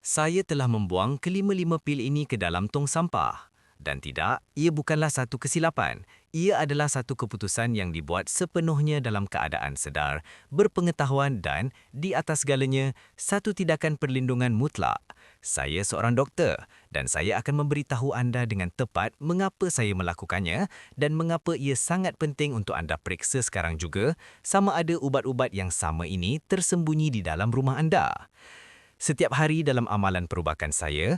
Saya telah membuang kelima-lima pil ini ke dalam tong sampah. Dan tidak, ia bukanlah satu kesilapan. Ia adalah satu keputusan yang dibuat sepenuhnya dalam keadaan sedar, berpengetahuan dan, di atas segalanya, satu tindakan perlindungan mutlak. Saya seorang doktor dan saya akan memberitahu anda dengan tepat mengapa saya melakukannya dan mengapa ia sangat penting untuk anda periksa sekarang juga sama ada ubat-ubat yang sama ini tersembunyi di dalam rumah anda. Setiap hari dalam amalan perubatan saya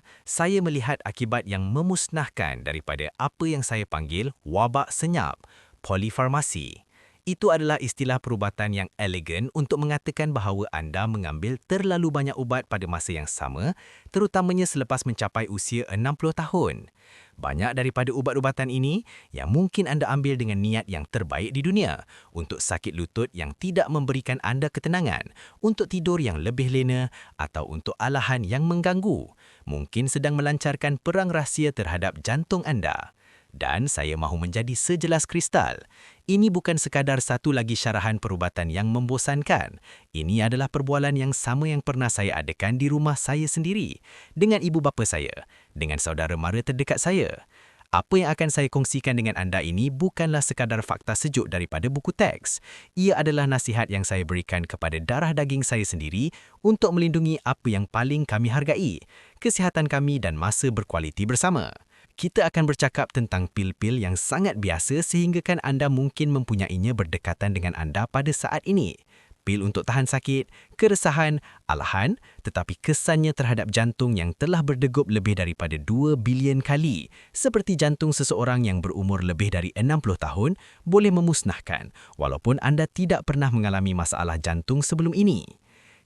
melihat akibat yang memusnahkan daripada apa yang saya panggil wabak senyap, polifarmasi. Itu adalah istilah perubatan yang elegan untuk mengatakan bahawa anda mengambil terlalu banyak ubat pada masa yang sama, terutamanya selepas mencapai usia 60 tahun. Banyak daripada ubat-ubatan ini yang mungkin anda ambil dengan niat yang terbaik di dunia, untuk sakit lutut yang tidak memberikan anda ketenangan, untuk tidur yang lebih lena atau untuk alahan yang mengganggu, mungkin sedang melancarkan perang rahsia terhadap jantung anda. Dan saya mahu menjadi sejelas kristal. Ini bukan sekadar satu lagi syarahan perubatan yang membosankan. Ini adalah perbualan yang sama yang pernah saya adakan di rumah saya sendiri, dengan ibu bapa saya, dengan saudara mara terdekat saya. Apa yang akan saya kongsikan dengan anda ini bukanlah sekadar fakta sejuk daripada buku teks. Ia adalah nasihat yang saya berikan kepada darah daging saya sendiri untuk melindungi apa yang paling kami hargai, kesihatan kami dan masa berkualiti bersama. Kita akan bercakap tentang pil-pil yang sangat biasa sehinggakan anda mungkin mempunyainya berdekatan dengan anda pada saat ini. Pil untuk tahan sakit, keresahan, alahan, tetapi kesannya terhadap jantung yang telah berdegup lebih daripada 2 bilion kali, seperti jantung seseorang yang berumur lebih dari 60 tahun, boleh memusnahkan, walaupun anda tidak pernah mengalami masalah jantung sebelum ini.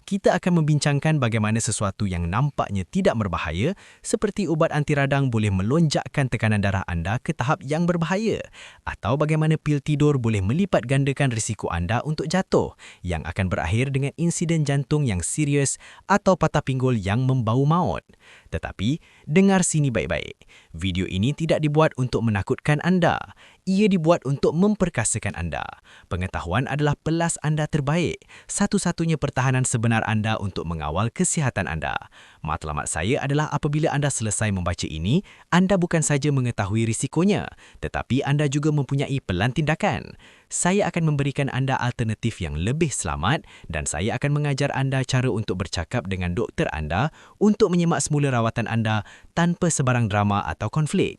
Kita akan membincangkan bagaimana sesuatu yang nampaknya tidak berbahaya, seperti ubat anti radang boleh melonjakkan tekanan darah anda ke tahap yang berbahaya, atau bagaimana pil tidur boleh melipat gandakan risiko anda untuk jatuh, yang akan berakhir dengan insiden jantung yang serius atau patah pinggul yang membau maut. Tetapi, dengar sini baik-baik. Video ini tidak dibuat untuk menakutkan anda. Ia dibuat untuk memperkasakan anda. Pengetahuan adalah pelas anda terbaik, satu-satunya pertahanan sebenar anda untuk mengawal kesihatan anda. Matlamat saya adalah apabila anda selesai membaca ini, anda bukan saja mengetahui risikonya, tetapi anda juga mempunyai pelan tindakan. Saya akan memberikan anda alternatif yang lebih selamat dan saya akan mengajar anda cara untuk bercakap dengan doktor anda untuk menyemak semula rawatan anda tanpa sebarang drama atau konflik.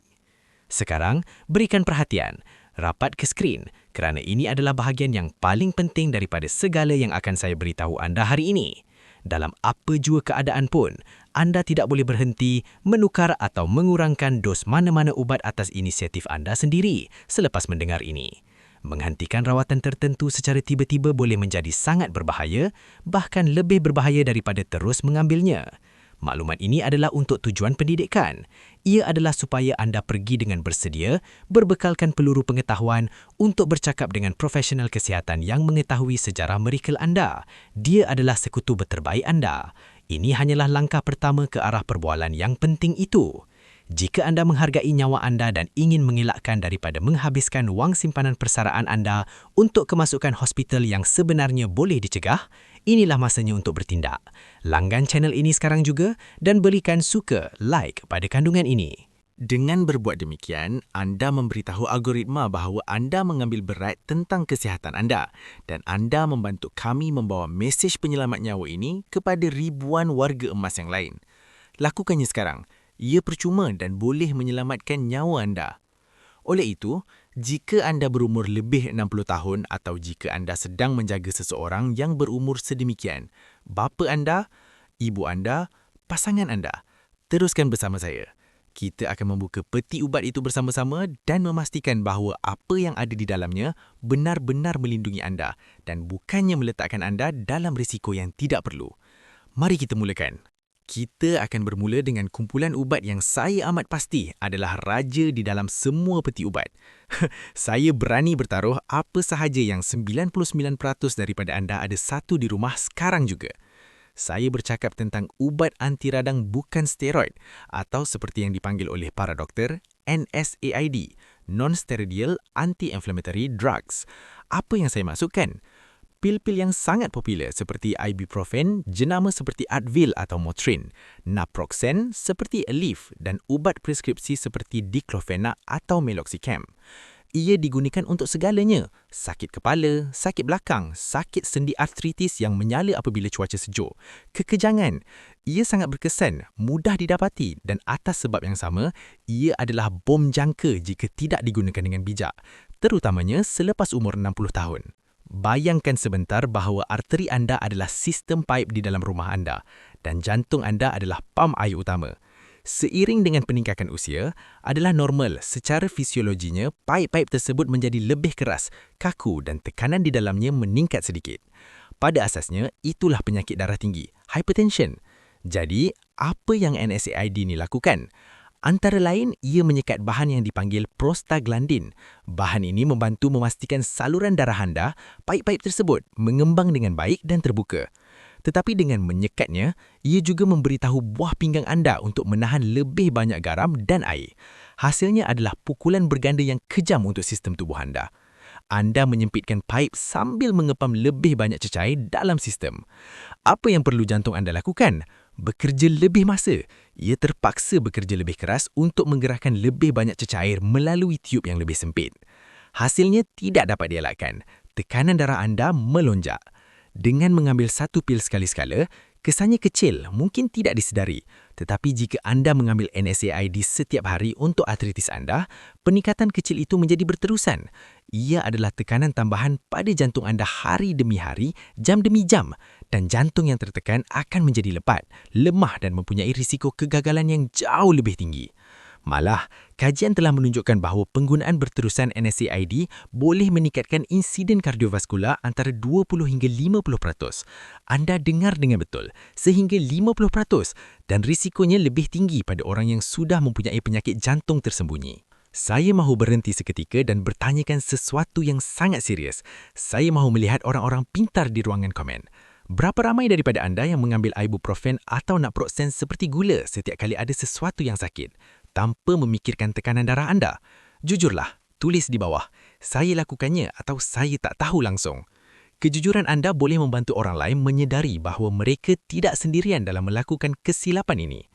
Sekarang, berikan perhatian. Rapat ke skrin kerana ini adalah bahagian yang paling penting daripada segala yang akan saya beritahu anda hari ini. Dalam apa jua keadaan pun, anda tidak boleh berhenti, menukar atau mengurangkan dos mana-mana ubat atas inisiatif anda sendiri selepas mendengar ini. Menghentikan rawatan tertentu secara tiba-tiba boleh menjadi sangat berbahaya, bahkan lebih berbahaya daripada terus mengambilnya. Maklumat ini adalah untuk tujuan pendidikan. Ia adalah supaya anda pergi dengan bersedia, berbekalkan peluru pengetahuan untuk bercakap dengan profesional kesihatan yang mengetahui sejarah mirakel anda. Dia adalah sekutu berterbaik anda. Ini hanyalah langkah pertama ke arah perbualan yang penting itu. Jika anda menghargai nyawa anda dan ingin mengelakkan daripada menghabiskan wang simpanan persaraan anda untuk kemasukan hospital yang sebenarnya boleh dicegah, inilah masanya untuk bertindak. Langgan channel ini sekarang juga dan berikan suka, like pada kandungan ini. Dengan berbuat demikian, anda memberitahu algoritma bahawa anda mengambil berat tentang kesihatan anda dan anda membantu kami membawa mesej penyelamat nyawa ini kepada ribuan warga emas yang lain. Lakukannya sekarang. Ia percuma dan boleh menyelamatkan nyawa anda. Oleh itu, jika anda berumur lebih 60 tahun atau jika anda sedang menjaga seseorang yang berumur sedemikian, bapa anda, ibu anda, pasangan anda, teruskan bersama saya. Kita akan membuka peti ubat itu bersama-sama dan memastikan bahawa apa yang ada di dalamnya benar-benar melindungi anda dan bukannya meletakkan anda dalam risiko yang tidak perlu. Mari kita mulakan. Kita akan bermula dengan kumpulan ubat yang saya amat pasti adalah raja di dalam semua peti ubat. Saya berani bertaruh apa sahaja yang 99% daripada anda ada satu di rumah sekarang juga. Saya bercakap tentang ubat anti radang bukan steroid atau seperti yang dipanggil oleh para doktor, NSAID, Non-Steroidal Anti-Inflammatory Drugs. Apa yang saya maksudkan? pil-pil yang sangat popular seperti ibuprofen, jenama seperti Advil atau Motrin, naproxen seperti Aleve dan ubat preskripsi seperti diclofenac atau meloxicam. Ia digunakan untuk segalanya, sakit kepala, sakit belakang, sakit sendi artritis yang menyala apabila cuaca sejuk, kekejangan. Ia sangat berkesan, mudah didapati dan atas sebab yang sama, ia adalah bom jangka jika tidak digunakan dengan bijak, terutamanya selepas umur 60 tahun. Bayangkan sebentar bahawa arteri anda adalah sistem paip di dalam rumah anda dan jantung anda adalah pam air utama. Seiring dengan peningkatan usia, adalah normal secara fisiologinya paip-paip tersebut menjadi lebih keras, kaku dan tekanan di dalamnya meningkat sedikit. Pada asasnya, itulah penyakit darah tinggi, hypertension. Jadi, apa yang NSAID ni lakukan? Antara lain, ia menyekat bahan yang dipanggil prostaglandin. Bahan ini membantu memastikan saluran darah anda, paip-paip tersebut, mengembang dengan baik dan terbuka. Tetapi dengan menyekatnya, ia juga memberitahu buah pinggang anda untuk menahan lebih banyak garam dan air. Hasilnya adalah pukulan berganda yang kejam untuk sistem tubuh anda. Anda menyempitkan paip sambil mengepam lebih banyak cecair dalam sistem. Apa yang perlu jantung anda lakukan? Bekerja lebih masa. Ia terpaksa bekerja lebih keras untuk menggerakkan lebih banyak cecair melalui tiub yang lebih sempit. Hasilnya tidak dapat dielakkan. Tekanan darah anda melonjak. Dengan mengambil satu pil sekali-sekala, kesannya kecil, mungkin tidak disedari. Tetapi jika anda mengambil NSAID setiap hari untuk artritis anda, peningkatan kecil itu menjadi berterusan. Ia adalah tekanan tambahan pada jantung anda hari demi hari, jam demi jam. Dan jantung yang tertekan akan menjadi lepat, lemah dan mempunyai risiko kegagalan yang jauh lebih tinggi. Malah, kajian telah menunjukkan bahawa penggunaan berterusan NSAID boleh meningkatkan insiden kardiovaskular antara 20 hingga 50%. Anda dengar dengan betul, sehingga 50% dan risikonya lebih tinggi pada orang yang sudah mempunyai penyakit jantung tersembunyi. Saya mahu berhenti seketika dan bertanyakan sesuatu yang sangat serius. Saya mahu melihat orang-orang pintar di ruangan komen. Berapa ramai daripada anda yang mengambil ibuprofen atau naproxen seperti gula setiap kali ada sesuatu yang sakit, tanpa memikirkan tekanan darah anda? Jujurlah, tulis di bawah, saya lakukannya atau saya tak tahu langsung. Kejujuran anda boleh membantu orang lain menyedari bahawa mereka tidak sendirian dalam melakukan kesilapan ini.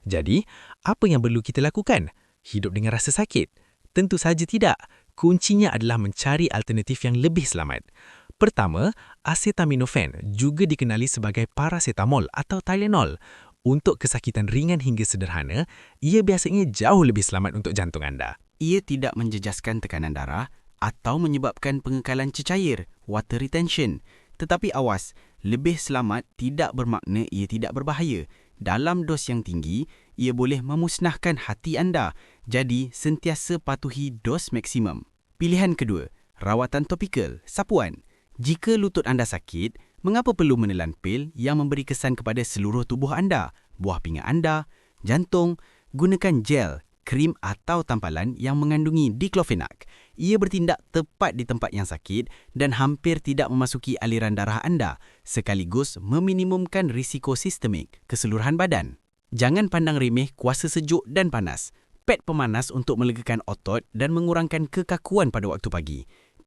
Jadi, apa yang perlu kita lakukan? Hidup dengan rasa sakit? Tentu saja tidak. Kuncinya adalah mencari alternatif yang lebih selamat. Pertama, acetaminophen juga dikenali sebagai paracetamol atau Tylenol. Untuk kesakitan ringan hingga sederhana, ia biasanya jauh lebih selamat untuk jantung anda. Ia tidak menjejaskan tekanan darah atau menyebabkan pengekalan cecair, water retention. Tetapi awas, lebih selamat tidak bermakna ia tidak berbahaya. Dalam dos yang tinggi, ia boleh memusnahkan hati anda. Jadi, sentiasa patuhi dos maksimum. Pilihan kedua, rawatan topikal, sapuan. Jika lutut anda sakit, mengapa perlu menelan pil yang memberi kesan kepada seluruh tubuh anda, buah pinggang anda, jantung? Gunakan gel, krim atau tampalan yang mengandungi diclofenac. Ia bertindak tepat di tempat yang sakit dan hampir tidak memasuki aliran darah anda, sekaligus meminimumkan risiko sistemik keseluruhan badan. Jangan pandang remeh kuasa sejuk dan panas. Pad pemanas untuk melegakan otot dan mengurangkan kekakuan pada waktu pagi.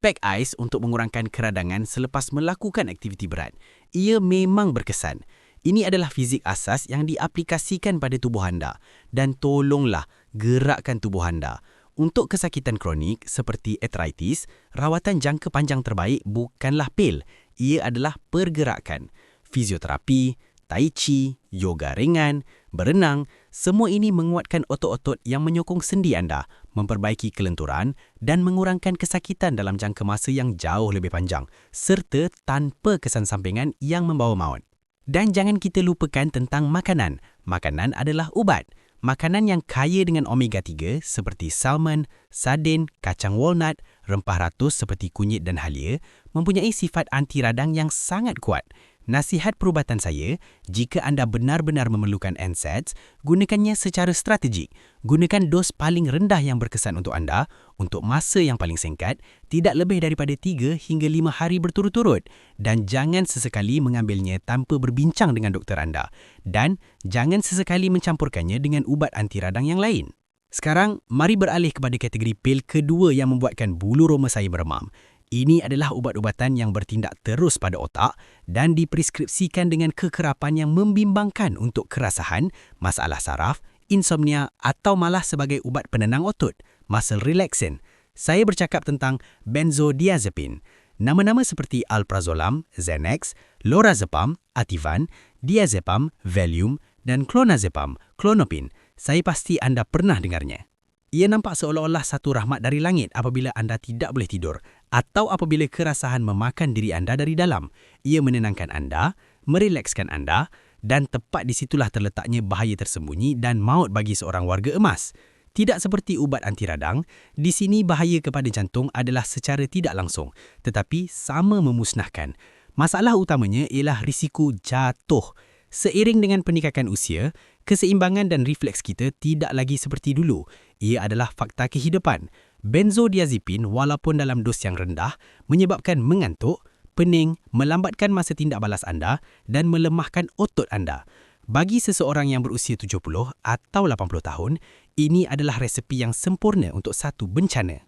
Pack ais untuk mengurangkan keradangan selepas melakukan aktiviti berat. Ia memang berkesan. Ini adalah fizik asas yang diaplikasikan pada tubuh anda. Dan tolonglah gerakkan tubuh anda. Untuk kesakitan kronik seperti artritis, rawatan jangka panjang terbaik bukanlah pil. Ia adalah pergerakan. Fizioterapi, tai chi, yoga ringan, berenang, semua ini menguatkan otot-otot yang menyokong sendi anda, memperbaiki kelenturan dan mengurangkan kesakitan dalam jangka masa yang jauh lebih panjang, serta tanpa kesan sampingan yang membawa maut. Dan jangan kita lupakan tentang makanan. Makanan adalah ubat. Makanan yang kaya dengan omega 3 seperti salmon, sardin, kacang walnut, rempah ratus seperti kunyit dan halia mempunyai sifat anti radang yang sangat kuat. Nasihat perubatan saya, jika anda benar-benar memerlukan NSAIDs, gunakannya secara strategik. Gunakan dos paling rendah yang berkesan untuk anda, untuk masa yang paling singkat, tidak lebih daripada 3 hingga 5 hari berturut-turut. Dan jangan sesekali mengambilnya tanpa berbincang dengan doktor anda. Dan jangan sesekali mencampurkannya dengan ubat anti radang yang lain. Sekarang, mari beralih kepada kategori pil kedua yang membuatkan bulu roma saya meremam. Ini adalah ubat-ubatan yang bertindak terus pada otak dan dipreskripsikan dengan kekerapan yang membimbangkan untuk kerasahan, masalah saraf, insomnia atau malah sebagai ubat penenang otot, muscle relaxant. Saya bercakap tentang benzodiazepine. Nama-nama seperti alprazolam, Xanax, lorazepam, Ativan, diazepam, Valium dan clonazepam, Klonopin. Saya pasti anda pernah dengarnya. Ia nampak seolah-olah satu rahmat dari langit apabila anda tidak boleh tidur atau apabila kerasahan memakan diri anda dari dalam. Ia menenangkan anda, merelakskan anda dan tepat di situlah terletaknya bahaya tersembunyi dan maut bagi seorang warga emas. Tidak seperti ubat anti radang, di sini bahaya kepada jantung adalah secara tidak langsung tetapi sama memusnahkan. Masalah utamanya ialah risiko jatuh. Seiring dengan peningkatan usia, keseimbangan dan refleks kita tidak lagi seperti dulu. Ia adalah fakta kehidupan. Benzodiazepin walaupun dalam dos yang rendah menyebabkan mengantuk, pening, melambatkan masa tindak balas anda dan melemahkan otot anda. Bagi seseorang yang berusia 70 atau 80 tahun, ini adalah resepi yang sempurna untuk satu bencana.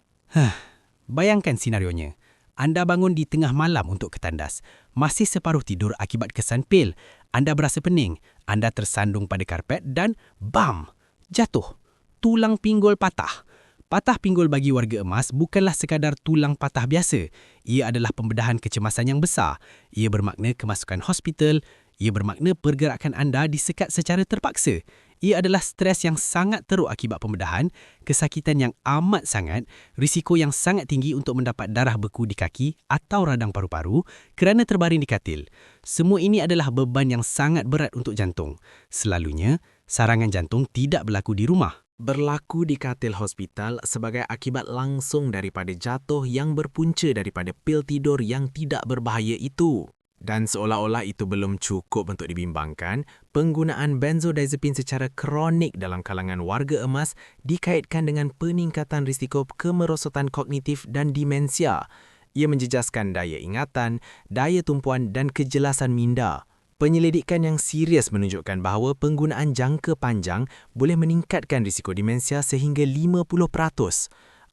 Bayangkan senarionya. Anda bangun di tengah malam untuk ketandas. Masih separuh tidur akibat kesan pil. Anda berasa pening. Anda tersandung pada karpet dan bam! Jatuh. Tulang pinggul patah. Patah pinggul bagi warga emas bukanlah sekadar tulang patah biasa. Ia adalah pembedahan kecemasan yang besar. Ia bermakna kemasukan hospital. Ia bermakna pergerakan anda disekat secara terpaksa. Ia adalah stres yang sangat teruk akibat pembedahan, kesakitan yang amat sangat, risiko yang sangat tinggi untuk mendapat darah beku di kaki atau radang paru-paru kerana terbaring di katil. Semua ini adalah beban yang sangat berat untuk jantung. Selalunya, sarangan jantung tidak berlaku di rumah. Berlaku di katil hospital sebagai akibat langsung daripada jatuh yang berpunca daripada pil tidur yang tidak berbahaya itu. Dan seolah-olah itu belum cukup untuk dibimbangkan, penggunaan benzodiazepin secara kronik dalam kalangan warga emas dikaitkan dengan peningkatan risiko kemerosotan kognitif dan demensia. Ia menjejaskan daya ingatan, daya tumpuan dan kejelasan minda. Penyelidikan yang serius menunjukkan bahawa penggunaan jangka panjang boleh meningkatkan risiko demensia sehingga 50%.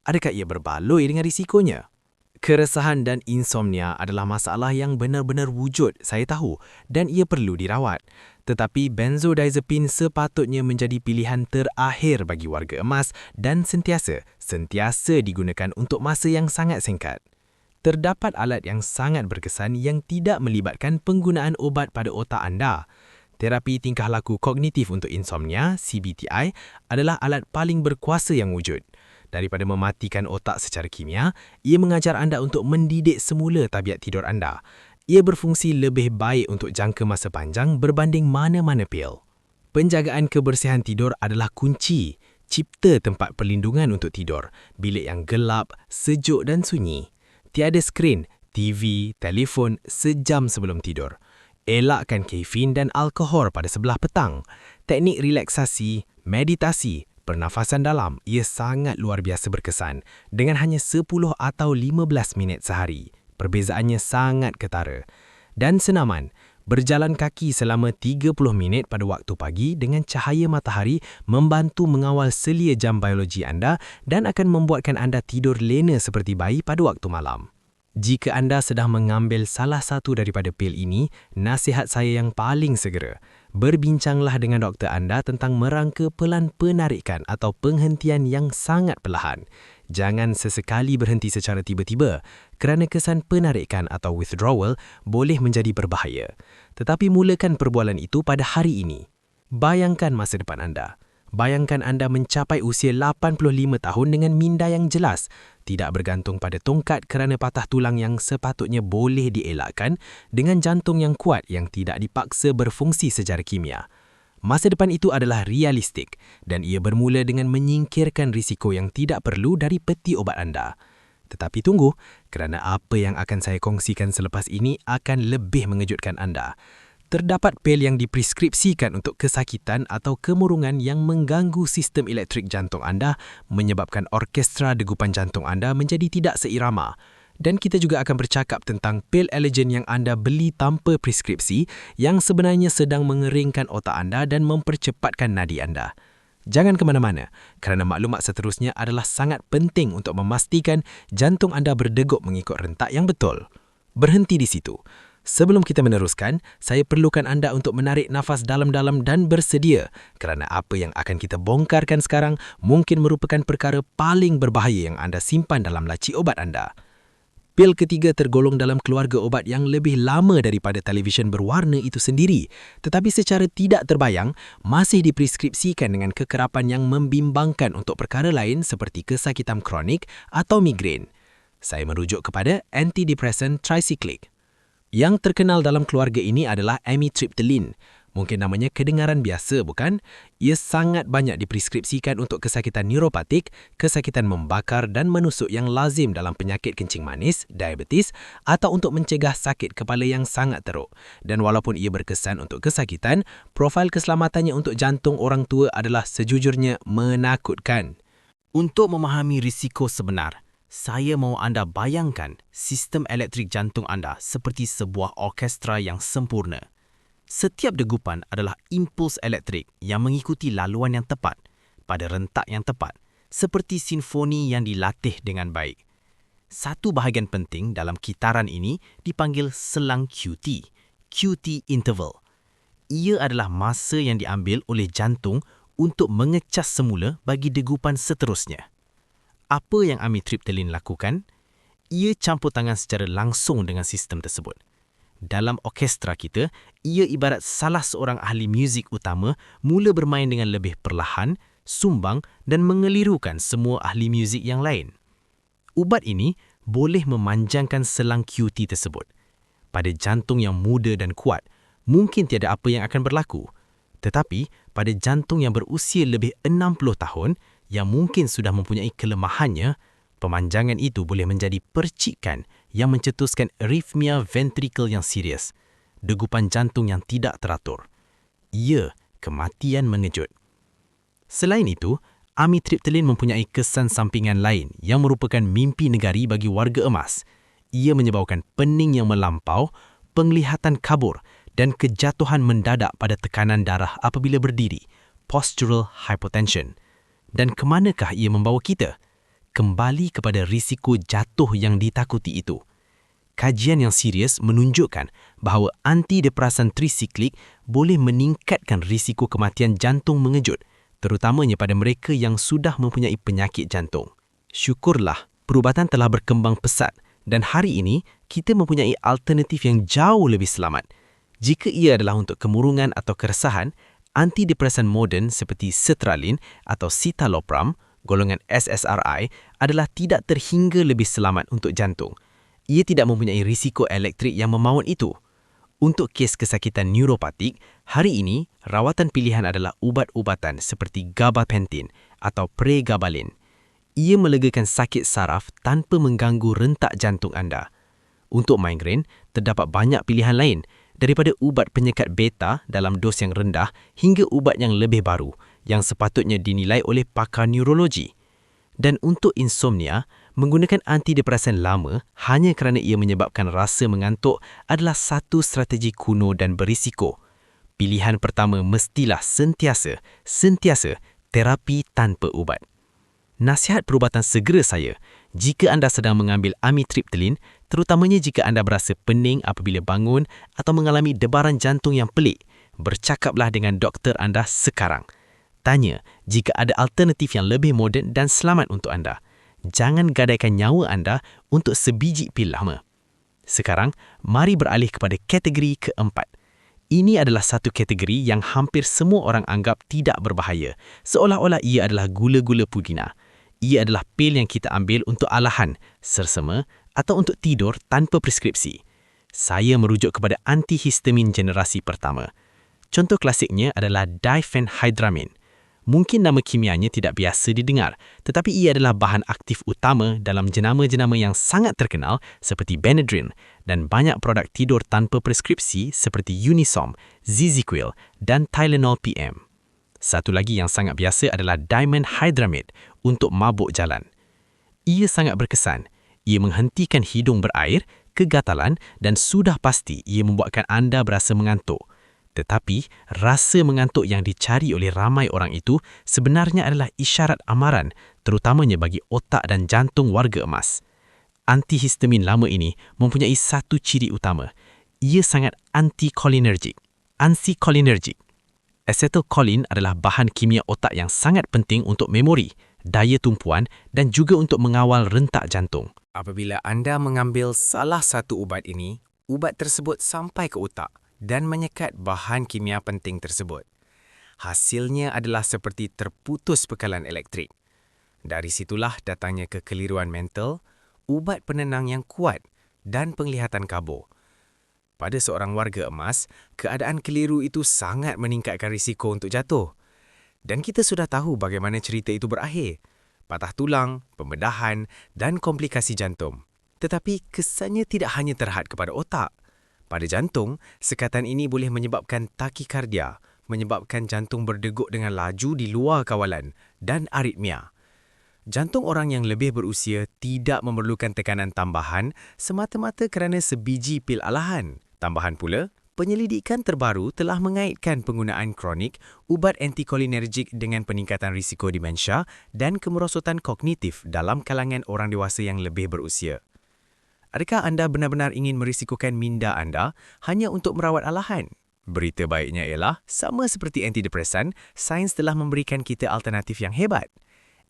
Adakah ia berbaloi dengan risikonya? Keresahan dan insomnia adalah masalah yang benar-benar wujud, saya tahu, dan ia perlu dirawat. Tetapi benzodiazepin sepatutnya menjadi pilihan terakhir bagi warga emas dan sentiasa digunakan untuk masa yang sangat singkat. Terdapat alat yang sangat berkesan yang tidak melibatkan penggunaan obat pada otak anda. Terapi tingkah laku kognitif untuk insomnia, CBTI, adalah alat paling berkuasa yang wujud. Daripada mematikan otak secara kimia, ia mengajar anda untuk mendidik semula tabiat tidur anda. Ia berfungsi lebih baik untuk jangka masa panjang berbanding mana-mana pil. Penjagaan kebersihan tidur adalah kunci. Cipta tempat perlindungan untuk tidur, bilik yang gelap, sejuk dan sunyi. Tiada skrin, TV, telefon sejam sebelum tidur. Elakkan kafein dan alkohol pada sebelah petang. Teknik relaksasi, meditasi, pernafasan dalam, ia sangat luar biasa berkesan dengan hanya 10 atau 15 minit sehari. Perbezaannya sangat ketara. Dan senaman, berjalan kaki selama 30 minit pada waktu pagi dengan cahaya matahari membantu mengawal selia jam biologi anda dan akan membuatkan anda tidur lena seperti bayi pada waktu malam. Jika anda sedang mengambil salah satu daripada pil ini, nasihat saya yang paling segera, berbincanglah dengan doktor anda tentang merangka pelan penarikan atau penghentian yang sangat perlahan. Jangan sesekali berhenti secara tiba-tiba kerana kesan penarikan atau withdrawal boleh menjadi berbahaya. Tetapi mulakan perbualan itu pada hari ini. Bayangkan masa depan anda. Bayangkan anda mencapai usia 85 tahun dengan minda yang jelas, tidak bergantung pada tongkat kerana patah tulang yang sepatutnya boleh dielakkan dengan jantung yang kuat yang tidak dipaksa berfungsi secara kimia. Masa depan itu adalah realistik dan ia bermula dengan menyingkirkan risiko yang tidak perlu dari peti obat anda. Tetapi tunggu, kerana apa yang akan saya kongsikan selepas ini akan lebih mengejutkan anda. Terdapat pil yang dipreskripsikan untuk kesakitan atau kemurungan yang mengganggu sistem elektrik jantung anda, menyebabkan orkestra degupan jantung anda menjadi tidak seirama. Dan kita juga akan bercakap tentang pil allergen yang anda beli tanpa preskripsi yang sebenarnya sedang mengeringkan otak anda dan mempercepatkan nadi anda. Jangan ke mana-mana kerana maklumat seterusnya adalah sangat penting untuk memastikan jantung anda berdegup mengikut rentak yang betul. Berhenti di situ. Sebelum kita meneruskan, saya perlukan anda untuk menarik nafas dalam-dalam dan bersedia kerana apa yang akan kita bongkarkan sekarang mungkin merupakan perkara paling berbahaya yang anda simpan dalam laci obat anda. Pil ketiga tergolong dalam keluarga obat yang lebih lama daripada televisyen berwarna itu sendiri, tetapi secara tidak terbayang masih dipreskripsikan dengan kekerapan yang membimbangkan untuk perkara lain seperti kesakitan kronik atau migrain. Saya merujuk kepada antidepresan tricyclic. Yang terkenal dalam keluarga ini adalah amitriptyline. Mungkin namanya kedengaran biasa, bukan? Ia sangat banyak dipreskripsikan untuk kesakitan neuropatik, kesakitan membakar dan menusuk yang lazim dalam penyakit kencing manis, diabetes atau untuk mencegah sakit kepala yang sangat teruk. Dan walaupun ia berkesan untuk kesakitan, profil keselamatannya untuk jantung orang tua adalah sejujurnya menakutkan. Untuk memahami risiko sebenar, saya mahu anda bayangkan sistem elektrik jantung anda seperti sebuah orkestra yang sempurna. Setiap degupan adalah impuls elektrik yang mengikuti laluan yang tepat pada rentak yang tepat, seperti simfoni yang dilatih dengan baik. Satu bahagian penting dalam kitaran ini dipanggil selang QT, QT interval. Ia adalah masa yang diambil oleh jantung untuk mengecas semula bagi degupan seterusnya. Apa yang amitriptyline lakukan? Ia campur tangan secara langsung dengan sistem tersebut. Dalam orkestra kita, ia ibarat salah seorang ahli muzik utama mula bermain dengan lebih perlahan, sumbang dan mengelirukan semua ahli muzik yang lain. Ubat ini boleh memanjangkan selang QT tersebut. Pada jantung yang muda dan kuat, mungkin tiada apa yang akan berlaku. Tetapi pada jantung yang berusia lebih 60 tahun, yang mungkin sudah mempunyai kelemahannya, pemanjangan itu boleh menjadi percikan yang mencetuskan arrhythmia ventricle yang serius, degupan jantung yang tidak teratur. Ia kematian mengejut. Selain itu, amitriptyline mempunyai kesan sampingan lain yang merupakan mimpi negari bagi warga emas. Ia menyebabkan pening yang melampau, penglihatan kabur dan kejatuhan mendadak pada tekanan darah apabila berdiri, postural hypotension. Dan ke manakah ia membawa kita? Kembali kepada risiko jatuh yang ditakuti itu. Kajian yang serius menunjukkan bahawa antidepresan trisiklik boleh meningkatkan risiko kematian jantung mengejut, terutamanya pada mereka yang sudah mempunyai penyakit jantung. Syukurlah, perubatan telah berkembang pesat dan hari ini kita mempunyai alternatif yang jauh lebih selamat. Jika ia adalah untuk kemurungan atau keresahan, antidepresan moden seperti sertraline atau citalopram golongan SSRI adalah tidak terhingga lebih selamat untuk jantung. Ia tidak mempunyai risiko elektrik yang memaut itu. Untuk kes kesakitan neuropatik, hari ini rawatan pilihan adalah ubat-ubatan seperti gabapentin atau pregabalin. Ia melegakan sakit saraf tanpa mengganggu rentak jantung anda. Untuk migrain, terdapat banyak pilihan lain, daripada ubat penyekat beta dalam dos yang rendah hingga ubat yang lebih baru yang sepatutnya dinilai oleh pakar neurologi. Dan untuk insomnia, menggunakan antidepresan lama hanya kerana ia menyebabkan rasa mengantuk adalah satu strategi kuno dan berisiko. Pilihan pertama mestilah sentiasa terapi tanpa ubat. Nasihat perubatan segera saya, jika anda sedang mengambil amitriptyline, terutamanya jika anda berasa pening apabila bangun atau mengalami debaran jantung yang pelik, bercakaplah dengan doktor anda sekarang. Tanya jika ada alternatif yang lebih moden dan selamat untuk anda. Jangan gadaikan nyawa anda untuk sebiji pil lama. Sekarang, mari beralih kepada kategori keempat. Ini adalah satu kategori yang hampir semua orang anggap tidak berbahaya, seolah-olah ia adalah gula-gula pudina. Ia adalah pil yang kita ambil untuk alahan, sersema atau untuk tidur tanpa preskripsi. Saya merujuk kepada antihistamin generasi pertama. Contoh klasiknya adalah diphenhydramine. Mungkin nama kimianya tidak biasa didengar, tetapi ia adalah bahan aktif utama dalam jenama-jenama yang sangat terkenal seperti Benadryl dan banyak produk tidur tanpa preskripsi seperti Unisom, Ziziquil dan Tylenol PM. Satu lagi yang sangat biasa adalah dimenhydramide untuk mabuk jalan. Ia sangat berkesan. Ia menghentikan hidung berair, kegatalan dan sudah pasti ia membuatkan anda berasa mengantuk. Tetapi, rasa mengantuk yang dicari oleh ramai orang itu sebenarnya adalah isyarat amaran, terutamanya bagi otak dan jantung warga emas. Antihistamin lama ini mempunyai satu ciri utama. Ia sangat anticholinergic. Acetylcholine adalah bahan kimia otak yang sangat penting untuk memori, daya tumpuan dan juga untuk mengawal rentak jantung. Apabila anda mengambil salah satu ubat ini, ubat tersebut sampai ke otak dan menyekat bahan kimia penting tersebut. Hasilnya adalah seperti terputus bekalan elektrik. Dari situlah datangnya kekeliruan mental, ubat penenang yang kuat dan penglihatan kabur. Pada seorang warga emas, keadaan keliru itu sangat meningkatkan risiko untuk jatuh. Dan kita sudah tahu bagaimana cerita itu berakhir. Patah tulang, pembedahan dan komplikasi jantung. Tetapi kesannya tidak hanya terhad kepada otak. Pada jantung, sekatan ini boleh menyebabkan takikardia, menyebabkan jantung berdegup dengan laju di luar kawalan dan aritmia. Jantung orang yang lebih berusia tidak memerlukan tekanan tambahan semata-mata kerana sebiji pil alahan. Tambahan pula, penyelidikan terbaru telah mengaitkan penggunaan kronik ubat anticholinergic dengan peningkatan risiko demensia dan kemerosotan kognitif dalam kalangan orang dewasa yang lebih berusia. Adakah anda benar-benar ingin merisikokan minda anda hanya untuk merawat alahan? Berita baiknya ialah, sama seperti antidepresan, sains telah memberikan kita alternatif yang hebat.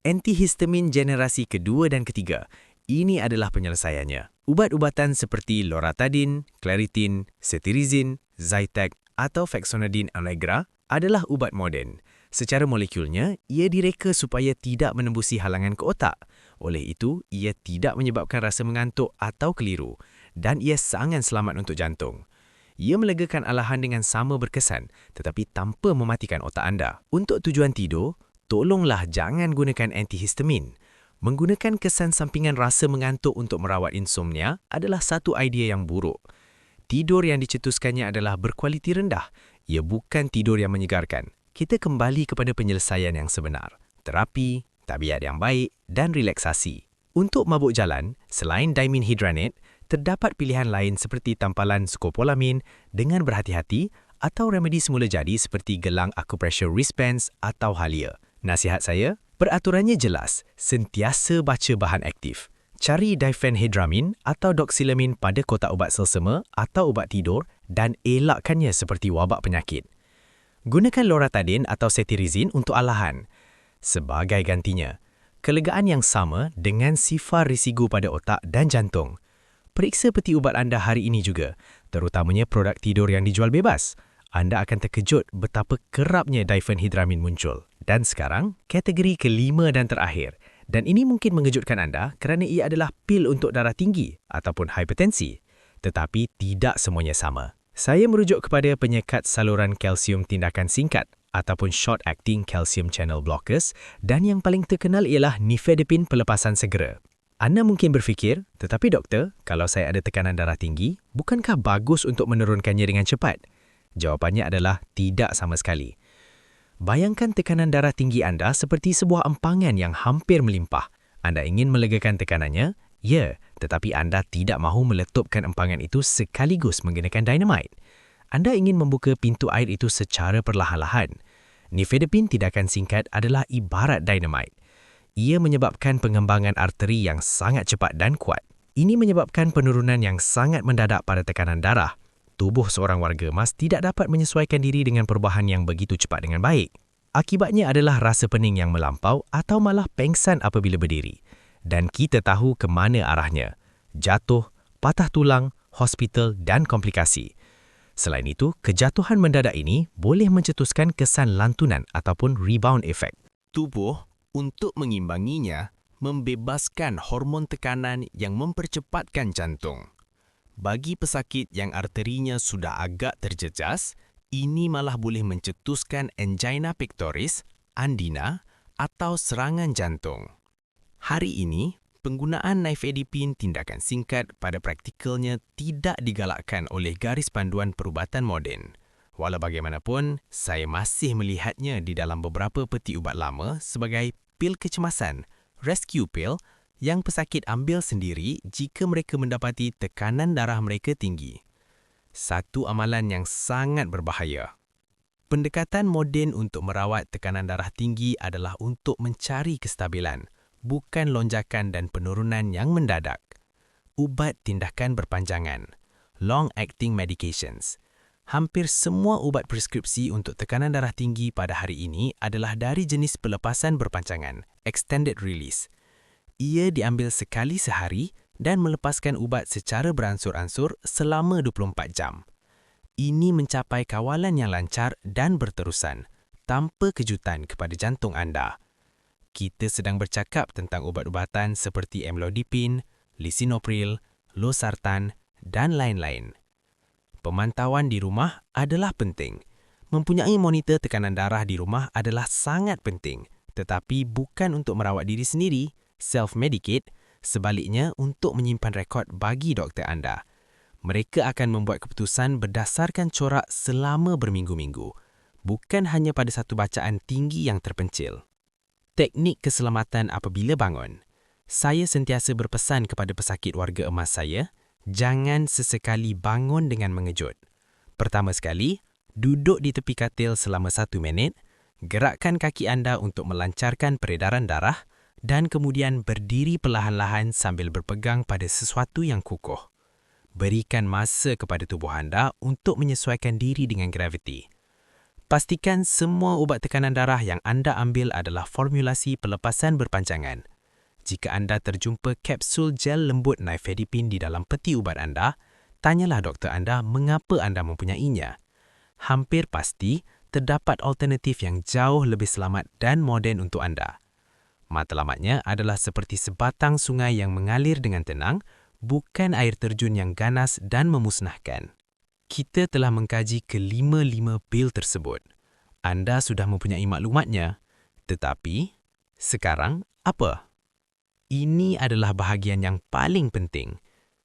Antihistamin generasi kedua dan ketiga. Ini adalah penyelesaiannya. Ubat-ubatan seperti loratadin, claritin, cetirizine, Zytec atau Fexonadine Allegra adalah ubat moden. Secara molekulnya, ia direka supaya tidak menembusi halangan ke otak. Oleh itu, ia tidak menyebabkan rasa mengantuk atau keliru dan ia sangat selamat untuk jantung. Ia melegakan alahan dengan sama berkesan tetapi tanpa mematikan otak anda. Untuk tujuan tidur, tolonglah jangan gunakan antihistamin. Menggunakan kesan sampingan rasa mengantuk untuk merawat insomnia adalah satu idea yang buruk. Tidur yang dicetuskannya adalah berkualiti rendah. Ia bukan tidur yang menyegarkan. Kita kembali kepada penyelesaian yang sebenar. Terapi, tabiat yang baik dan relaksasi. Untuk mabuk jalan, selain dimenhydrinate, terdapat pilihan lain seperti tampalan skopolamin dengan berhati-hati atau remedi semula jadi seperti gelang acupressure wristbands atau halia. Nasihat saya, peraturannya jelas, sentiasa baca bahan aktif. Cari diphenhydramin atau doxylamine pada kotak ubat selsema atau ubat tidur dan elakkannya seperti wabak penyakit. Gunakan loratadin atau cetirizine untuk alahan. Sebagai gantinya, kelegaan yang sama dengan sifar resigu pada otak dan jantung. Periksa peti ubat anda hari ini juga, terutamanya produk tidur yang dijual bebas. Anda akan terkejut betapa kerapnya diphenhydramin muncul. Dan sekarang, kategori kelima dan terakhir. Dan ini mungkin mengejutkan anda kerana ia adalah pil untuk darah tinggi ataupun hipertensi. Tetapi tidak semuanya sama. Saya merujuk kepada penyekat saluran kalsium tindakan singkat ataupun short-acting calcium channel blockers dan yang paling terkenal ialah nifedipine pelepasan segera. Anda mungkin berfikir, tetapi doktor, kalau saya ada tekanan darah tinggi, bukankah bagus untuk menurunkannya dengan cepat? Jawapannya adalah tidak sama sekali. Bayangkan tekanan darah tinggi anda seperti sebuah empangan yang hampir melimpah. Anda ingin melegakan tekanannya? Ya, tetapi anda tidak mahu meletupkan empangan itu sekaligus menggunakan dynamite. Anda ingin membuka pintu air itu secara perlahan-lahan. Nifedipine tindakan singkat adalah ibarat dynamite. Ia menyebabkan pengembangan arteri yang sangat cepat dan kuat. Ini menyebabkan penurunan yang sangat mendadak pada tekanan darah. Tubuh seorang warga emas tidak dapat menyesuaikan diri dengan perubahan yang begitu cepat dengan baik. Akibatnya adalah rasa pening yang melampau atau malah pengsan apabila berdiri. Dan kita tahu ke mana arahnya. Jatuh, patah tulang, hospital dan komplikasi. Selain itu, kejatuhan mendadak ini boleh mencetuskan kesan lantunan ataupun rebound effect. Tubuh, untuk mengimbanginya, membebaskan hormon tekanan yang mempercepatkan jantung. Bagi pesakit yang arterinya sudah agak terjejas, ini malah boleh mencetuskan angina pectoris, angina atau serangan jantung. Hari ini, penggunaan nifedipine tindakan singkat pada praktikalnya tidak digalakkan oleh garis panduan perubatan moden. Walau bagaimanapun, saya masih melihatnya di dalam beberapa peti ubat lama sebagai pil kecemasan, rescue pill, yang pesakit ambil sendiri jika mereka mendapati tekanan darah mereka tinggi. Satu amalan yang sangat berbahaya. Pendekatan moden untuk merawat tekanan darah tinggi adalah untuk mencari kestabilan, bukan lonjakan dan penurunan yang mendadak. Ubat tindakan berpanjangan, long-acting medications. Hampir semua ubat preskripsi untuk tekanan darah tinggi pada hari ini adalah dari jenis pelepasan berpanjangan, extended release. Ia diambil sekali sehari dan melepaskan ubat secara beransur-ansur selama 24 jam. Ini mencapai kawalan yang lancar dan berterusan, tanpa kejutan kepada jantung anda. Kita sedang bercakap tentang ubat-ubatan seperti amlodipine, lisinopril, losartan dan lain-lain. Pemantauan di rumah adalah penting. Mempunyai monitor tekanan darah di rumah adalah sangat penting, tetapi bukan untuk merawat diri sendiri, self-medicate, sebaliknya untuk menyimpan rekod bagi doktor anda. Mereka akan membuat keputusan berdasarkan corak selama berminggu-minggu, bukan hanya pada satu bacaan tinggi yang terpencil. Teknik keselamatan apabila bangun. Saya sentiasa berpesan kepada pesakit warga emas saya, jangan sesekali bangun dengan mengejut. Pertama sekali, duduk di tepi katil selama 1 minit, gerakkan kaki anda untuk melancarkan peredaran darah dan kemudian berdiri perlahan-lahan sambil berpegang pada sesuatu yang kukuh. Berikan masa kepada tubuh anda untuk menyesuaikan diri dengan graviti. Pastikan semua ubat tekanan darah yang anda ambil adalah formulasi pelepasan berpanjangan. Jika anda terjumpa kapsul gel lembut nifedipine di dalam peti ubat anda, tanyalah doktor anda mengapa anda mempunyainya. Hampir pasti terdapat alternatif yang jauh lebih selamat dan moden untuk anda. Matlamatnya adalah seperti sebatang sungai yang mengalir dengan tenang, bukan air terjun yang ganas dan memusnahkan. Kita telah mengkaji ke-5 pil tersebut. Anda sudah mempunyai maklumatnya. Tetapi, sekarang apa? Ini adalah bahagian yang paling penting.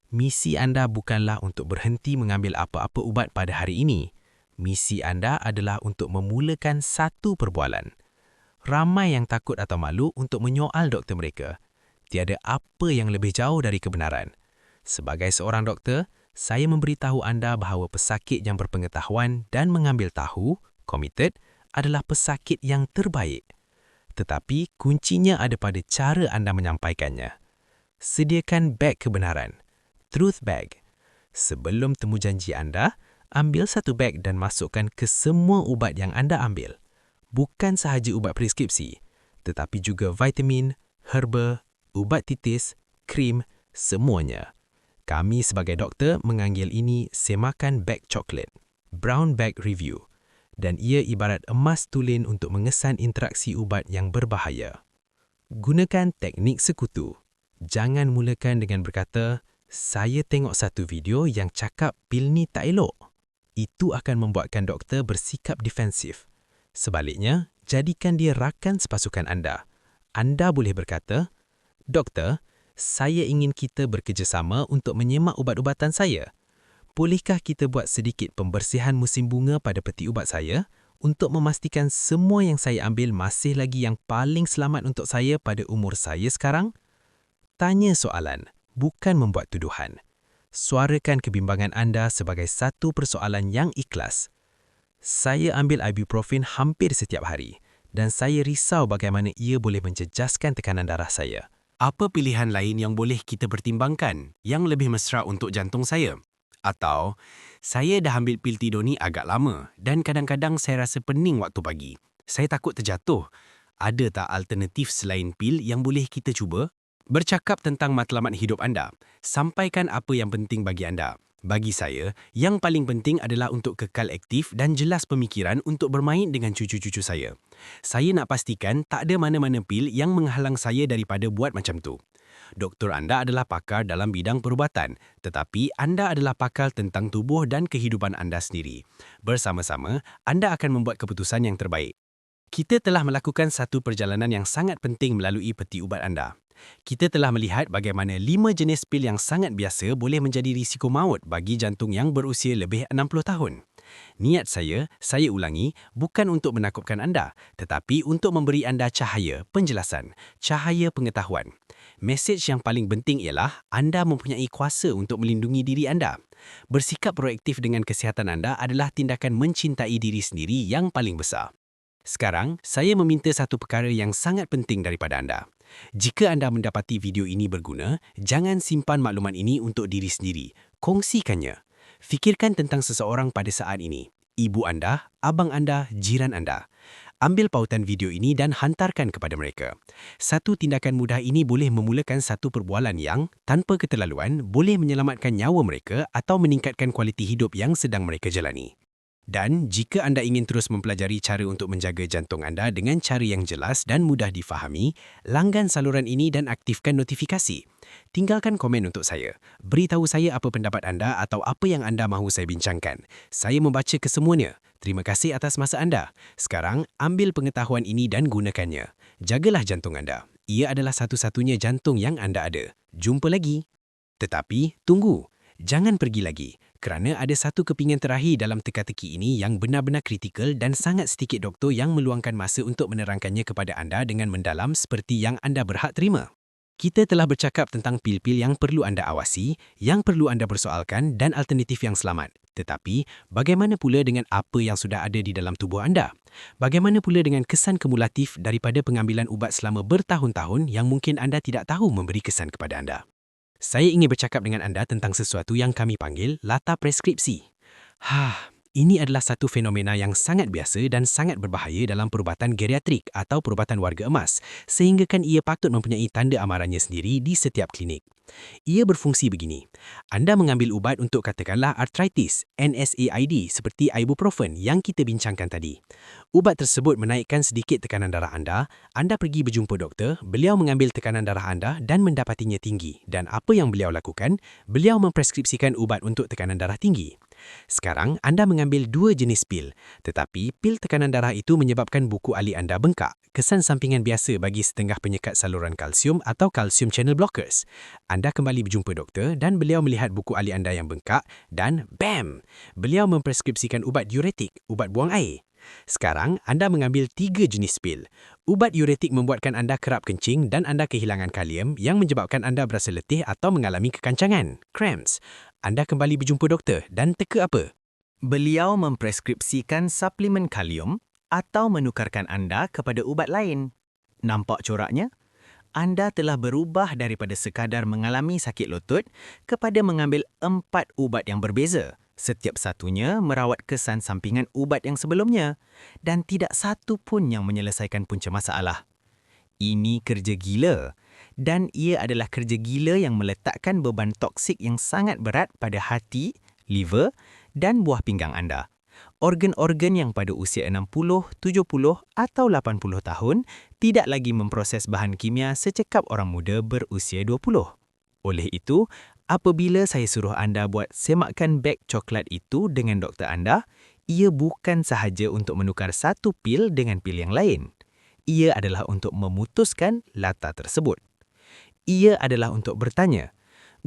Misi anda bukanlah untuk berhenti mengambil apa-apa ubat pada hari ini. Misi anda adalah untuk memulakan satu perbualan. Ramai yang takut atau malu untuk menyoal doktor mereka. Tiada apa yang lebih jauh dari kebenaran. Sebagai seorang doktor, saya memberitahu anda bahawa pesakit yang berpengetahuan dan mengambil tahu, committed, adalah pesakit yang terbaik. Tetapi kuncinya ada pada cara anda menyampaikannya. Sediakan beg kebenaran, truth bag. Sebelum temu janji anda, ambil satu beg dan masukkan ke semua ubat yang anda ambil. Bukan sahaja ubat preskripsi, tetapi juga vitamin, herba, ubat titis, krim, semuanya. Kami sebagai doktor menganggil ini semakan beg coklat, brown bag review. Dan ia ibarat emas tulen untuk mengesan interaksi ubat yang berbahaya. Gunakan teknik sekutu. Jangan mulakan dengan berkata, saya tengok satu video yang cakap pil ni tak elok. Itu akan membuatkan doktor bersikap defensif. Sebaliknya, jadikan dia rakan sepasukan anda. Anda boleh berkata, Doktor, saya ingin kita bekerjasama untuk menyemak ubat-ubatan saya. Bolehkah kita buat sedikit pembersihan musim bunga pada peti ubat saya untuk memastikan semua yang saya ambil masih lagi yang paling selamat untuk saya pada umur saya sekarang? Tanya soalan, bukan membuat tuduhan. Suarakan kebimbangan anda sebagai satu persoalan yang ikhlas. Saya ambil ibuprofen hampir setiap hari dan saya risau bagaimana ia boleh menjejaskan tekanan darah saya. Apa pilihan lain yang boleh kita pertimbangkan yang lebih mesra untuk jantung saya? Atau, saya dah ambil pil tidur ni agak lama dan kadang-kadang saya rasa pening waktu pagi. Saya takut terjatuh. Ada tak alternatif selain pil yang boleh kita cuba? Bercakap tentang matlamat hidup anda. Sampaikan apa yang penting bagi anda. Bagi saya, yang paling penting adalah untuk kekal aktif dan jelas pemikiran untuk bermain dengan cucu-cucu saya. Saya nak pastikan tak ada mana-mana pil yang menghalang saya daripada buat macam tu. Doktor anda adalah pakar dalam bidang perubatan, tetapi anda adalah pakar tentang tubuh dan kehidupan anda sendiri. Bersama-sama, anda akan membuat keputusan yang terbaik. Kita telah melakukan satu perjalanan yang sangat penting melalui peti ubat anda. Kita telah melihat bagaimana 5 jenis pil yang sangat biasa boleh menjadi risiko maut bagi jantung yang berusia lebih 60 tahun. Niat saya ulangi, bukan untuk menakutkan anda, tetapi untuk memberi anda cahaya penjelasan, cahaya pengetahuan. Mesej yang paling penting ialah anda mempunyai kuasa untuk melindungi diri anda. Bersikap proaktif dengan kesihatan anda adalah tindakan mencintai diri sendiri yang paling besar. Sekarang, saya meminta satu perkara yang sangat penting daripada anda. Jika anda mendapati video ini berguna, jangan simpan maklumat ini untuk diri sendiri. Kongsikannya. Fikirkan tentang seseorang pada saat ini. Ibu anda, abang anda, jiran anda. Ambil pautan video ini dan hantarkan kepada mereka. Satu tindakan mudah ini boleh memulakan satu perbualan yang, tanpa keterlaluan, boleh menyelamatkan nyawa mereka atau meningkatkan kualiti hidup yang sedang mereka jalani. Dan jika anda ingin terus mempelajari cara untuk menjaga jantung anda dengan cara yang jelas dan mudah difahami, langgan saluran ini dan aktifkan notifikasi. Tinggalkan komen untuk saya. Beritahu saya apa pendapat anda atau apa yang anda mahu saya bincangkan. Saya membaca kesemuanya. Terima kasih atas masa anda. Sekarang, ambil pengetahuan ini dan gunakannya. Jagalah jantung anda. Ia adalah satu-satunya jantung yang anda ada. Jumpa lagi. Tetapi, tunggu. Jangan pergi lagi, kerana ada satu kepingan terakhir dalam teka-teki ini yang benar-benar kritikal dan sangat sedikit doktor yang meluangkan masa untuk menerangkannya kepada anda dengan mendalam seperti yang anda berhak terima. Kita telah bercakap tentang pil-pil yang perlu anda awasi, yang perlu anda persoalkan dan alternatif yang selamat. Tetapi, bagaimana pula dengan apa yang sudah ada di dalam tubuh anda? Bagaimana pula dengan kesan kumulatif daripada pengambilan ubat selama bertahun-tahun yang mungkin anda tidak tahu memberi kesan kepada anda? Saya ingin bercakap dengan anda tentang sesuatu yang kami panggil latar preskripsi. Ini adalah satu fenomena yang sangat biasa dan sangat berbahaya dalam perubatan geriatrik atau perubatan warga emas, sehinggakan ia patut mempunyai tanda amarannya sendiri di setiap klinik. Ia berfungsi begini. Anda mengambil ubat untuk katakanlah artritis, NSAID seperti ibuprofen yang kita bincangkan tadi. Ubat tersebut menaikkan sedikit tekanan darah anda pergi berjumpa doktor, beliau mengambil tekanan darah anda dan mendapatinya tinggi. Dan apa yang beliau lakukan? Beliau mempreskripsikan ubat untuk tekanan darah tinggi. Sekarang, anda mengambil 2 jenis pil. Tetapi, pil tekanan darah itu menyebabkan buku ali anda bengkak. Kesan sampingan biasa bagi setengah penyekat saluran kalsium atau calcium channel blockers. Anda kembali berjumpa doktor dan beliau melihat buku ali anda yang bengkak dan BAM! Beliau mempreskripsikan ubat diuretik, ubat buang air. Sekarang, anda mengambil 3 jenis pil. Ubat diuretik membuatkan anda kerap kencing dan anda kehilangan kalium yang menyebabkan anda berasa letih atau mengalami kekancangan, cramps. Anda kembali berjumpa doktor dan teka apa? Beliau mempreskripsikan suplemen kalium atau menukarkan anda kepada ubat lain. Nampak coraknya? Anda telah berubah daripada sekadar mengalami sakit lutut kepada mengambil 4 ubat yang berbeza. Setiap satunya merawat kesan sampingan ubat yang sebelumnya dan tidak satu pun yang menyelesaikan punca masalah. Ini kerja gila dan ia adalah kerja gila yang meletakkan beban toksik yang sangat berat pada hati, liver dan buah pinggang anda. Organ-organ yang pada usia 60, 70 atau 80 tahun tidak lagi memproses bahan kimia secekap orang muda berusia 20. Oleh itu, apabila saya suruh anda buat semakan beg coklat itu dengan doktor anda, ia bukan sahaja untuk menukar satu pil dengan pil yang lain. Ia adalah untuk memutuskan latar tersebut. Ia adalah untuk bertanya,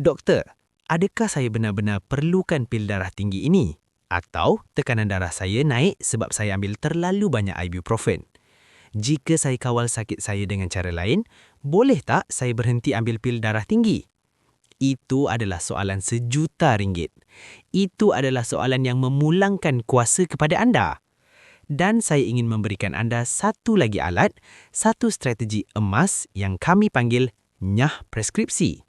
"Doktor, adakah saya benar-benar perlukan pil darah tinggi ini? Atau tekanan darah saya naik sebab saya ambil terlalu banyak ibuprofen? Jika saya kawal sakit saya dengan cara lain, boleh tak saya berhenti ambil pil darah tinggi?" Itu adalah soalan sejuta ringgit. Itu adalah soalan yang memulangkan kuasa kepada anda. Dan saya ingin memberikan anda satu lagi alat, satu strategi emas yang kami panggil nyah preskripsi.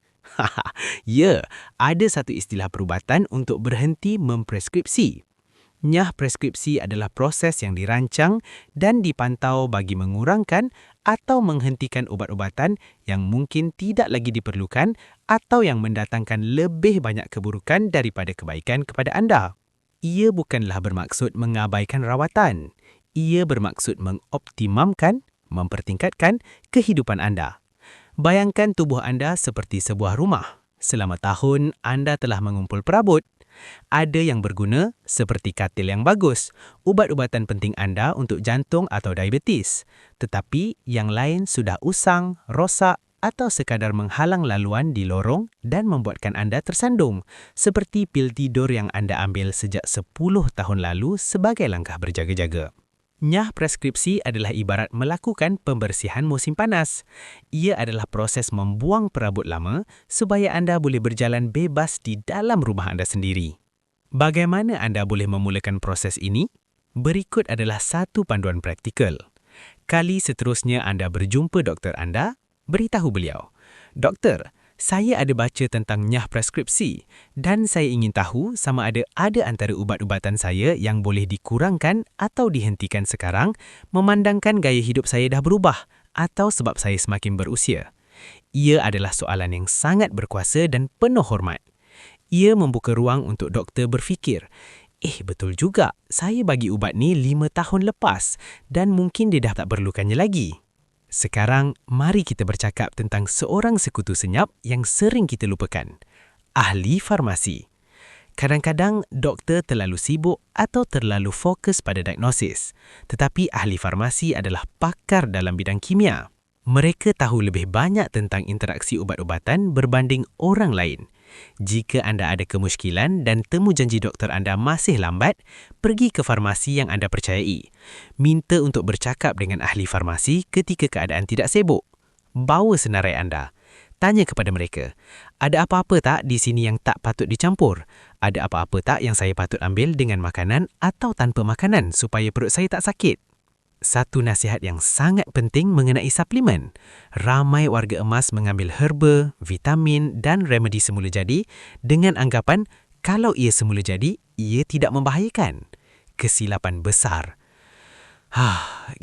Ya, ada satu istilah perubatan untuk berhenti mempreskripsi. Nyah preskripsi adalah proses yang dirancang dan dipantau bagi mengurangkan atau menghentikan ubat-ubatan yang mungkin tidak lagi diperlukan atau yang mendatangkan lebih banyak keburukan daripada kebaikan kepada anda. Ia bukanlah bermaksud mengabaikan rawatan. Ia bermaksud mengoptimamkan, mempertingkatkan kehidupan anda. Bayangkan tubuh anda seperti sebuah rumah. Selama tahun, anda telah mengumpul perabot. Ada yang berguna seperti katil yang bagus, ubat-ubatan penting anda untuk jantung atau diabetes. Tetapi yang lain sudah usang, rosak atau sekadar menghalang laluan di lorong dan membuatkan anda tersandung, seperti pil tidur yang anda ambil sejak 10 tahun lalu sebagai langkah berjaga-jaga. Nyah preskripsi adalah ibarat melakukan pembersihan musim panas. Ia adalah proses membuang perabot lama supaya anda boleh berjalan bebas di dalam rumah anda sendiri. Bagaimana anda boleh memulakan proses ini? Berikut adalah satu panduan praktikal. Kali seterusnya anda berjumpa doktor anda, beritahu beliau, "Doktor, saya ada baca tentang nyah preskripsi dan saya ingin tahu sama ada antara ubat-ubatan saya yang boleh dikurangkan atau dihentikan sekarang memandangkan gaya hidup saya dah berubah atau sebab saya semakin berusia." Ia adalah soalan yang sangat berkuasa dan penuh hormat. Ia membuka ruang untuk doktor berfikir, betul juga, saya bagi ubat ni 5 tahun lepas dan mungkin dia dah tak perlukannya lagi. Sekarang, mari kita bercakap tentang seorang sekutu senyap yang sering kita lupakan. Ahli farmasi. Kadang-kadang, doktor terlalu sibuk atau terlalu fokus pada diagnosis. Tetapi ahli farmasi adalah pakar dalam bidang kimia. Mereka tahu lebih banyak tentang interaksi ubat-ubatan berbanding orang lain. Jika anda ada kemusykilan dan temu janji doktor anda masih lambat, pergi ke farmasi yang anda percayai. Minta untuk bercakap dengan ahli farmasi ketika keadaan tidak sibuk. Bawa senarai anda. Tanya kepada mereka, ada apa-apa tak di sini yang tak patut dicampur? Ada apa-apa tak yang saya patut ambil dengan makanan atau tanpa makanan supaya perut saya tak sakit? Satu nasihat yang sangat penting mengenai suplemen. Ramai warga emas mengambil herba, vitamin dan remedi semula jadi dengan anggapan kalau ia semula jadi, ia tidak membahayakan. Kesilapan besar.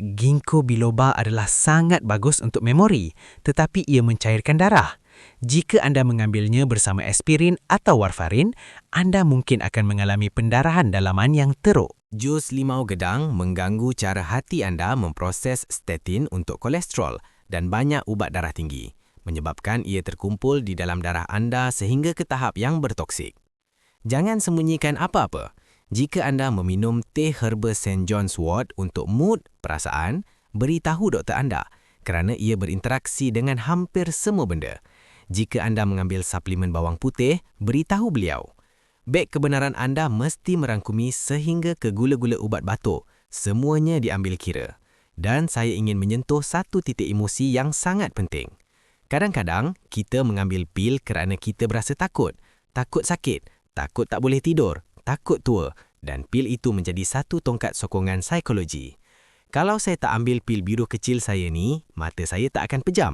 Ginkgo biloba adalah sangat bagus untuk memori, tetapi ia mencairkan darah. Jika anda mengambilnya bersama aspirin atau warfarin, anda mungkin akan mengalami pendarahan dalaman yang teruk. Jus limau gedang mengganggu cara hati anda memproses statin untuk kolesterol dan banyak ubat darah tinggi, menyebabkan ia terkumpul di dalam darah anda sehingga ke tahap yang bertoksik. Jangan sembunyikan apa-apa. Jika anda meminum teh herba St. John's Wort untuk mood, perasaan, beritahu doktor anda kerana ia berinteraksi dengan hampir semua benda. Jika anda mengambil suplemen bawang putih, beritahu beliau. Beg kebenaran anda mesti merangkumi sehingga ke gula-gula ubat batuk. Semuanya diambil kira. Dan saya ingin menyentuh satu titik emosi yang sangat penting. Kadang-kadang, kita mengambil pil kerana kita berasa takut. Takut sakit, takut tak boleh tidur, takut tua. Dan pil itu menjadi satu tongkat sokongan psikologi. Kalau saya tak ambil pil biru kecil saya ni, mata saya tak akan pejam.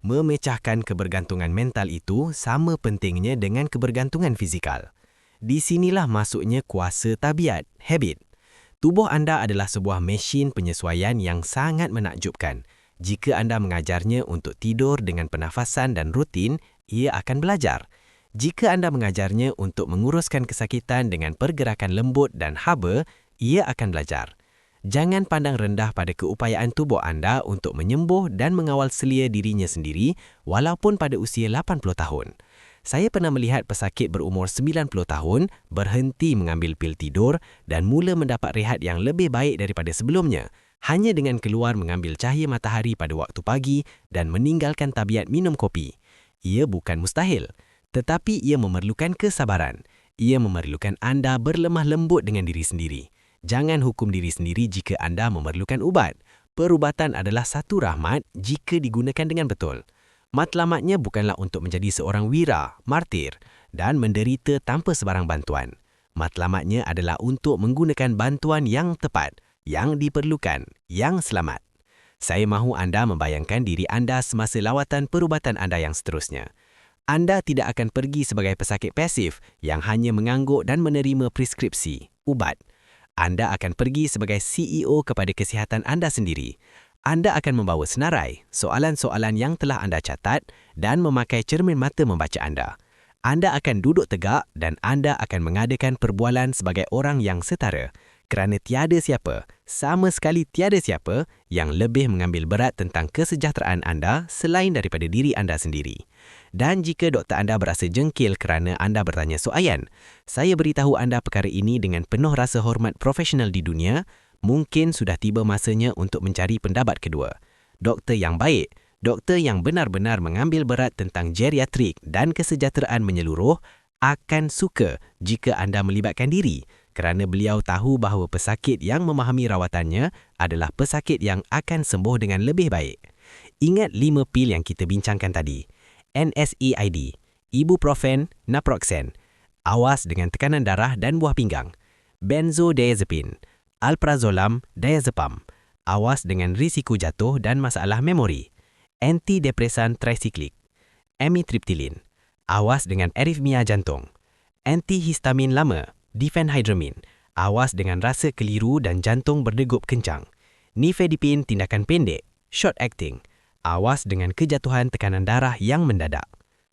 Memecahkan kebergantungan mental itu sama pentingnya dengan kebergantungan fizikal. Di sinilah masuknya kuasa tabiat, habit. Tubuh anda adalah sebuah mesin penyesuaian yang sangat menakjubkan. Jika anda mengajarnya untuk tidur dengan pernafasan dan rutin, ia akan belajar. Jika anda mengajarnya untuk menguruskan kesakitan dengan pergerakan lembut dan haba, ia akan belajar. Jangan pandang rendah pada keupayaan tubuh anda untuk menyembuh dan mengawal selia dirinya sendiri walaupun pada usia 80 tahun. Saya pernah melihat pesakit berumur 90 tahun berhenti mengambil pil tidur dan mula mendapat rehat yang lebih baik daripada sebelumnya hanya dengan keluar mengambil cahaya matahari pada waktu pagi dan meninggalkan tabiat minum kopi. Ia bukan mustahil, tetapi ia memerlukan kesabaran. Ia memerlukan anda berlemah lembut dengan diri sendiri. Jangan hukum diri sendiri jika anda memerlukan ubat. Perubatan adalah satu rahmat jika digunakan dengan betul. Matlamatnya bukanlah untuk menjadi seorang wira, martir dan menderita tanpa sebarang bantuan. Matlamatnya adalah untuk menggunakan bantuan yang tepat, yang diperlukan, yang selamat. Saya mahu anda membayangkan diri anda semasa lawatan perubatan anda yang seterusnya. Anda tidak akan pergi sebagai pesakit pasif yang hanya mengangguk dan menerima preskripsi, ubat. Anda akan pergi sebagai CEO kepada kesihatan anda sendiri. Anda akan membawa senarai, soalan-soalan yang telah anda catat dan memakai cermin mata membaca anda. Anda akan duduk tegak dan anda akan mengadakan perbualan sebagai orang yang setara kerana tiada siapa, sama sekali tiada siapa yang lebih mengambil berat tentang kesejahteraan anda selain daripada diri anda sendiri. Dan jika doktor anda berasa jengkil kerana anda bertanya soalan, saya beritahu anda perkara ini dengan penuh rasa hormat profesional di dunia. Mungkin sudah tiba masanya untuk mencari pendapat kedua. Doktor yang baik, doktor yang benar-benar mengambil berat tentang geriatrik dan kesejahteraan menyeluruh akan suka jika anda melibatkan diri kerana beliau tahu bahawa pesakit yang memahami rawatannya adalah pesakit yang akan sembuh dengan lebih baik. Ingat 5 pil yang kita bincangkan tadi. NSAID, ibuprofen, naproxen, awas dengan tekanan darah dan buah pinggang. Benzodiazepine, alprazolam, diazepam, awas dengan risiko jatuh dan masalah memori. Antidepresan trisiklik, amitriptyline, awas dengan aritmia jantung. Antihistamin lama, diphenhydramine, awas dengan rasa keliru dan jantung berdegup kencang. Nifedipine tindakan pendek, short acting, awas dengan kejatuhan tekanan darah yang mendadak.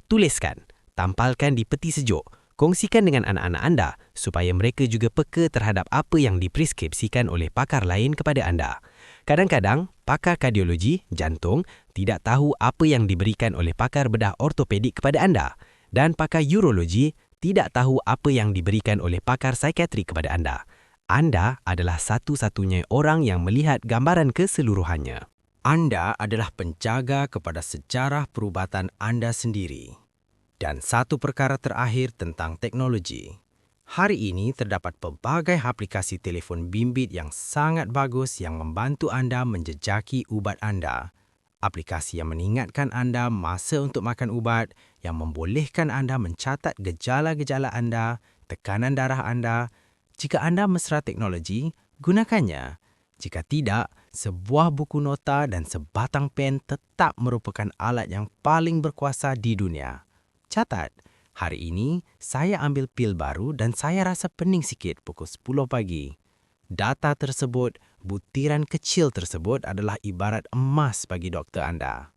Tuliskan, tampalkan di peti sejuk, kongsikan dengan anak-anak anda supaya mereka juga peka terhadap apa yang dipreskripsikan oleh pakar lain kepada anda. Kadang-kadang, pakar kardiologi, jantung, tidak tahu apa yang diberikan oleh pakar bedah ortopedik kepada anda dan pakar urologi tidak tahu apa yang diberikan oleh pakar psikiatri kepada anda. Anda adalah satu-satunya orang yang melihat gambaran keseluruhannya. Anda adalah penjaga kepada sejarah perubatan anda sendiri. Dan satu perkara terakhir tentang teknologi. Hari ini terdapat pelbagai aplikasi telefon bimbit yang sangat bagus yang membantu anda menjejaki ubat anda. Aplikasi yang mengingatkan anda masa untuk makan ubat, yang membolehkan anda mencatat gejala-gejala anda, tekanan darah anda. Jika anda mesra teknologi, gunakannya. Jika tidak, sebuah buku nota dan sebatang pen tetap merupakan alat yang paling berkuasa di dunia. Catat, hari ini saya ambil pil baru dan saya rasa pening sikit pukul 10 pagi. Data tersebut, butiran kecil tersebut adalah ibarat emas bagi doktor anda.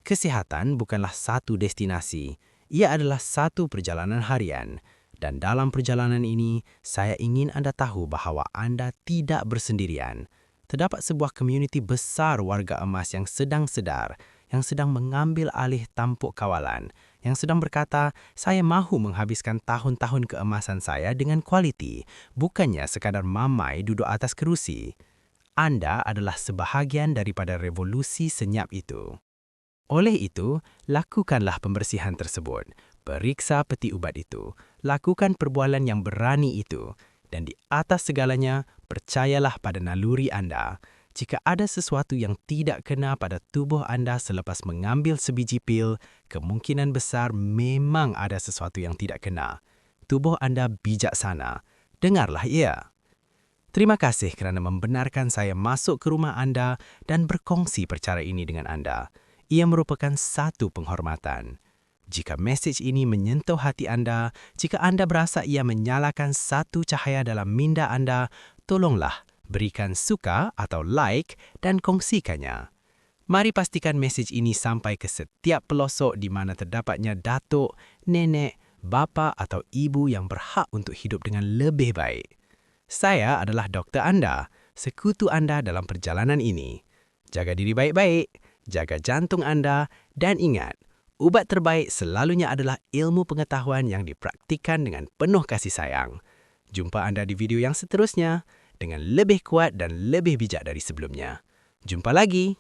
Kesihatan bukanlah satu destinasi, ia adalah satu perjalanan harian. Dan dalam perjalanan ini, saya ingin anda tahu bahawa anda tidak bersendirian. Terdapat sebuah komuniti besar warga emas yang sedang sedar, yang sedang mengambil alih tampuk kawalan, yang sedang berkata, saya mahu menghabiskan tahun-tahun keemasan saya dengan kualiti, bukannya sekadar mamai duduk atas kerusi. Anda adalah sebahagian daripada revolusi senyap itu. Oleh itu, lakukanlah pembersihan tersebut. Periksa peti ubat itu. Lakukan perbualan yang berani itu. Dan di atas segalanya, percayalah pada naluri anda. Jika ada sesuatu yang tidak kena pada tubuh anda selepas mengambil sebiji pil, kemungkinan besar memang ada sesuatu yang tidak kena. Tubuh anda bijaksana. Dengarlah ia. Terima kasih kerana membenarkan saya masuk ke rumah anda dan berkongsi perkara ini dengan anda. Ia merupakan satu penghormatan. Jika mesej ini menyentuh hati anda, jika anda berasa ia menyalakan satu cahaya dalam minda anda, tolonglah berikan suka atau like dan kongsikannya. Mari pastikan mesej ini sampai ke setiap pelosok di mana terdapatnya datuk, nenek, bapa atau ibu yang berhak untuk hidup dengan lebih baik. Saya adalah doktor anda, sekutu anda dalam perjalanan ini. Jaga diri baik-baik, jaga jantung anda, dan ingat, ubat terbaik selalunya adalah ilmu pengetahuan yang dipraktikkan dengan penuh kasih sayang. Jumpa anda di video yang seterusnya dengan lebih kuat dan lebih bijak dari sebelumnya. Jumpa lagi!